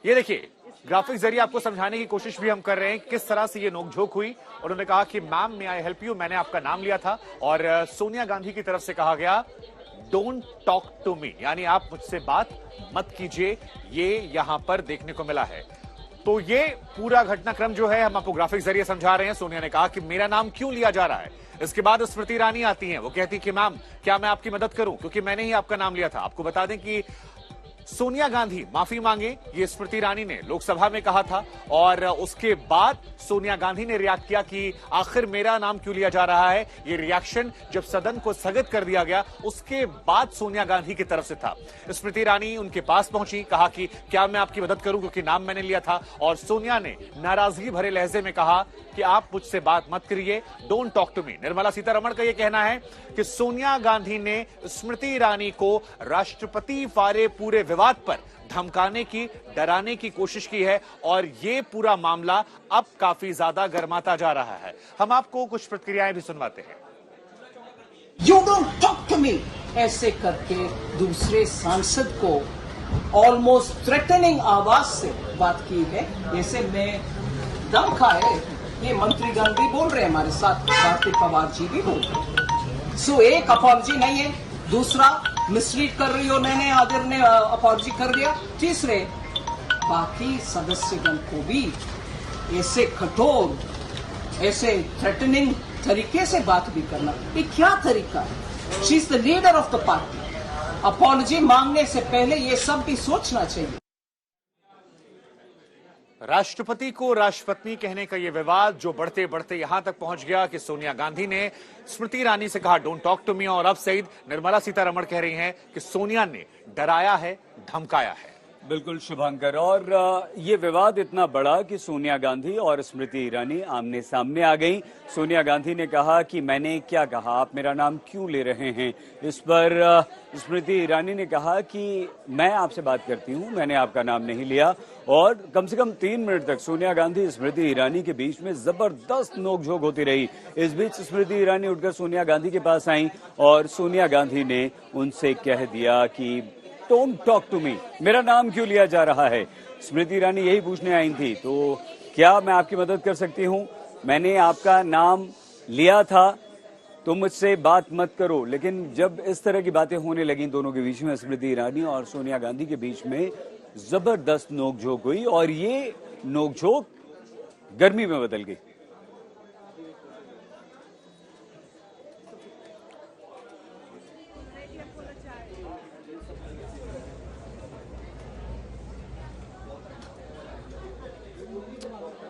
ये देखिए, ग्राफिक जरिए आपको समझाने की कोशिश भी हम कर रहे हैं किस तरह से ये नोकझोंक हुई। उन्होंने कहा कि ma'am may I help you, मैंने आपका नाम लिया था, और सोनिया गांधी की तरफ से कहा गया डोंट टॉक टू मी, यानी आप मुझसे बात मत कीजिए। ये यहां पर देखने को मिला है। तो ये पूरा घटनाक्रम जो है हम आपको ग्राफिक जरिए समझा रहे हैं। सोनिया ने कहा कि मेरा नाम क्यों लिया जा रहा है। इसके बाद स्मृति ईरानी आती हैं, वो कहती कि मैम क्या मैं आपकी मदद करूं, क्योंकि मैंने ही आपका नाम लिया था। आपको बता दें कि सोनिया गांधी माफी मांगे, ये स्मृति ईरानी ने लोकसभा में कहा था, और उसके बाद सोनिया गांधी ने रिएक्ट किया कि आखिर मेरा नाम क्यों लिया जा रहा है। ये रिएक्शन जब सदन को स्थगित कर दिया गया उसके बाद सोनिया गांधी की तरफ से था। स्मृति ईरानी उनके पास पहुंची, कहा कि क्या मैं आपकी मदद करूं क्योंकि नाम मैंने लिया था, और सोनिया ने नाराजगी भरे लहजे में कहा कि आप मुझसे बात मत करिए, don't talk to me. Nirmala Sitharaman का यह कहना है कि सोनिया गांधी ने स्मृति ईरानी को राष्ट्रपति वाले पूरे विवाद पर धमकाने की, डराने की कोशिश की है, और ये पूरा मामला अब काफी ज्यादा गर्माता जा रहा है। हम आपको कुछ प्रतिक्रियाएं भी सुनवाते हैं। You don't talk to me, ऐसे करके दूसरे सांसद को ऑलमोस्ट थ्रेटनिंग आवाज से बात की है। ऐसे में दम खाए, ये मंत्रीगण भी बोल रहे हैं, हमारे साथ भारती पवार जी भी बोल रहे हैं। सो एक अपॉलजी नहीं है, दूसरा मिसलीड कर रही हो, मैंने आदिर ने अपॉलजी कर दिया, तीसरे बाकी सदस्यगण को भी ऐसे कठोर, ऐसे थ्रेटनिंग तरीके से बात भी करना, ये क्या तरीका है। She is the leader of the party, apology मांगने से पहले ये सब भी सोचना चाहिए। राष्ट्रपति को राष्ट्रपत्नी कहने का यह विवाद जो बढ़ते बढ़ते यहां तक पहुंच गया कि सोनिया गांधी ने स्मृति ईरानी से कहा डोंट टॉक टू मी, और अब सईद निर्मला सीतारमण कह रही हैं कि सोनिया ने डराया है, धमकाया है। बिल्कुल शुभंकर, और ये विवाद इतना बड़ा कि सोनिया गांधी और स्मृति ईरानी आमने सामने आ गई। सोनिया गांधी ने कहा कि मैंने क्या कहा, आप मेरा नाम क्यों ले रहे हैं। इस पर स्मृति ईरानी ने कहा कि मैं आपसे बात करती हूं, मैंने आपका नाम नहीं लिया। और कम से कम 3 मिनट तक सोनिया गांधी स्मृति ईरानी के बीच में जबरदस्त नोकझोंक होती रही। इस बीच स्मृति ईरानी उठकर सोनिया गांधी के पास आई और सोनिया गांधी ने उनसे कह दिया कि डोंट टॉक टू मी, मेरा नाम क्यों लिया जा रहा है। स्मृति ईरानी यही पूछने आई थी, तो क्या मैं आपकी मदद कर सकती हूं, मैंने आपका नाम लिया था, तो मुझसे बात मत करो। लेकिन जब इस तरह की बातें होने लगी दोनों के बीच में, स्मृति ईरानी और सोनिया गांधी के बीच में जबरदस्त नोकझोंक हुई, और ये नोकझोंक गर्मी में बदल गई।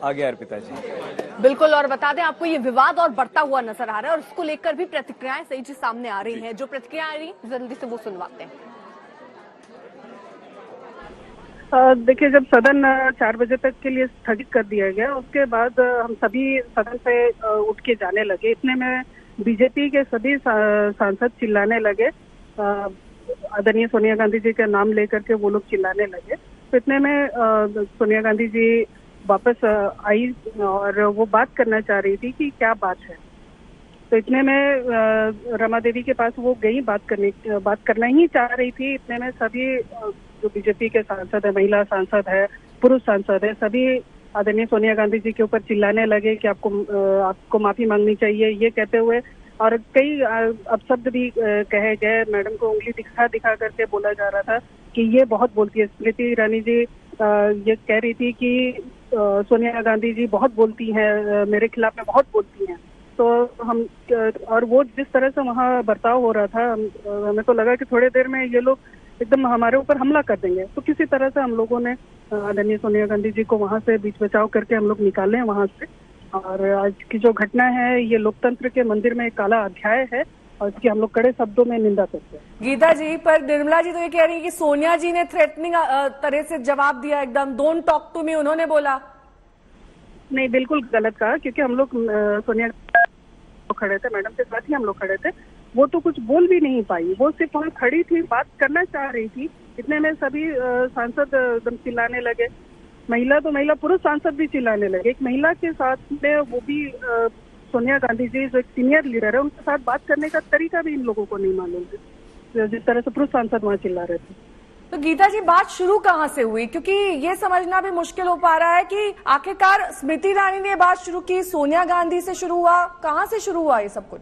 आगे अर्पिता जी। बिल्कुल, और बता दें आपको ये विवाद और बढ़ता हुआ नजर आ रहा है, और इसको लेकर भी प्रतिक्रियाएं सही जी सामने आ रही हैं। जो प्रतिक्रियाएं आ रही जल्दी से वो सुनवाते हैं। देखिए, जब सदन 4 बजे तक के लिए स्थगित कर दिया गया, उसके बाद हम सभी सदन से उठ के जाने लगे। इतने में बीजेपी के सभी सांसद चिल्लाने लगे, आदरणीय सोनिया गांधी जी का नाम लेकर के वो लोग चिल्लाने लगे। तो इतने में सोनिया गांधी जी वापस आई और वो बात करना चाह रही थी कि क्या बात है। तो इतने में रमा देवी के पास वो गई, बात करना ही चाह रही थी। इतने में सभी जो बीजेपी के सांसद है, महिला सांसद है, पुरुष सांसद है, सभी आदरणीय सोनिया गांधी जी के ऊपर चिल्लाने लगे कि आपको माफी मांगनी चाहिए, ये कहते हुए, और कई अपशब्द भी कहे गए। मैडम को उंगली दिखा करके बोला जा रहा था कि ये बहुत बोलती है। स्मृति ईरानी जी ये कह रही थी कि सोनिया गांधी जी बहुत बोलती हैं, मेरे खिलाफ में बहुत बोलती हैं। तो हम, और वो जिस तरह से वहाँ बर्ताव हो रहा था, हमें तो लगा कि थोड़ी देर में ये लोग एकदम हमारे ऊपर हमला कर देंगे। तो किसी तरह से हम लोगों ने आदरणीय सोनिया गांधी जी को वहाँ से बीच बचाव करके हम लोग निकाले हैं वहाँ से। और आज की जो घटना है, ये लोकतंत्र के मंदिर में एक काला अध्याय है, और इसकी हम लोग कड़े शब्दों में निंदा करते हैं। गीता जी, पर निर्मला जी तो ये कह रही है कि सोनिया जी ने थ्रेटनिंग तरह से जवाब दिया, एकदम डोंट टॉक टू मी उन्होंने बोला। नहीं, बिल्कुल गलत कहा, क्योंकि हम लोग सोनिया खड़े थे, मैडम के साथ ही हम लोग खड़े थे। वो तो कुछ बोल भी नहीं पाई, वो सिर्फ वहाँ खड़ी थी, बात करना चाह रही थी। इतने में सभी सांसद एकदम चिल्लाने लगे, महिला तो महिला, पुरुष सांसद भी चिल्लाने लगे। एक महिला के साथ में, वो भी सोनिया गांधी जी जो एक सीनियर लीडर है, उनके साथ बात करने का तरीका भी इन लोगों को नहीं मालूम है, जिस तरह से पुरुष सांसद वहाँ चिल्ला रहे थे। तो गीता जी, बात शुरू कहाँ से हुई? क्योंकि ये समझना भी मुश्किल हो पा रहा है कि आखिरकार स्मृति ईरानी ने बात शुरू की, सोनिया गांधी से शुरू हुआ, कहाँ से शुरू हुआ ये सब कुछ?